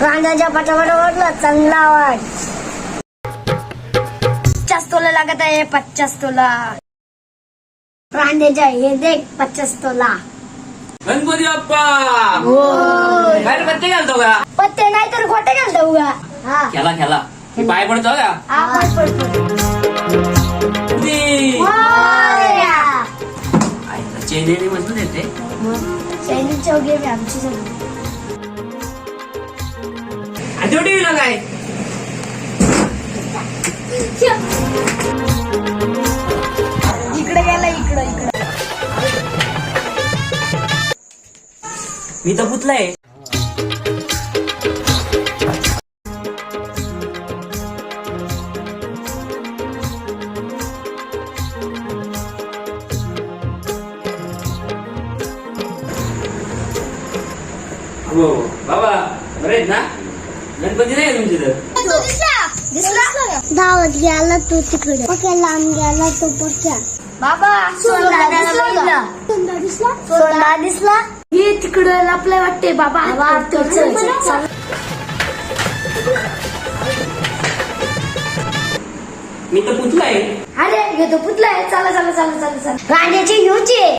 रांड्याच्या पटापट ओढला चांगला आवाज. 50 तोला लागत आहे 50 तोला. रांड्याच्या हे देख 50 तोला. गणपती बाप्पा होय. बाहेर पत्ते घालतो का? पत्ते नाही तर खोटे घालतो उगा. हा खेळा खेळा पाय पडतो का? आपण पडतो. चेन्नई मजबूत येते. सैनिक चौघी आहे आमची सगळी. टीव्हीला काय इकडे गेला इकडं इकडं. मी तर पुतलाय. हो बाबा बरे आहेत ना? गणपती नाही आहे तुमच्या इथं? धावत गेला तो तिकडे. लांब गेला तो पक्या. बाबा सोंडा दिसला. हे तिकडे लपलाय वाटते बाबा. मी तर पुतलाय. अरे हे तो पुतला आहे. चला चला चला चला चला. रांड्याची घेऊची.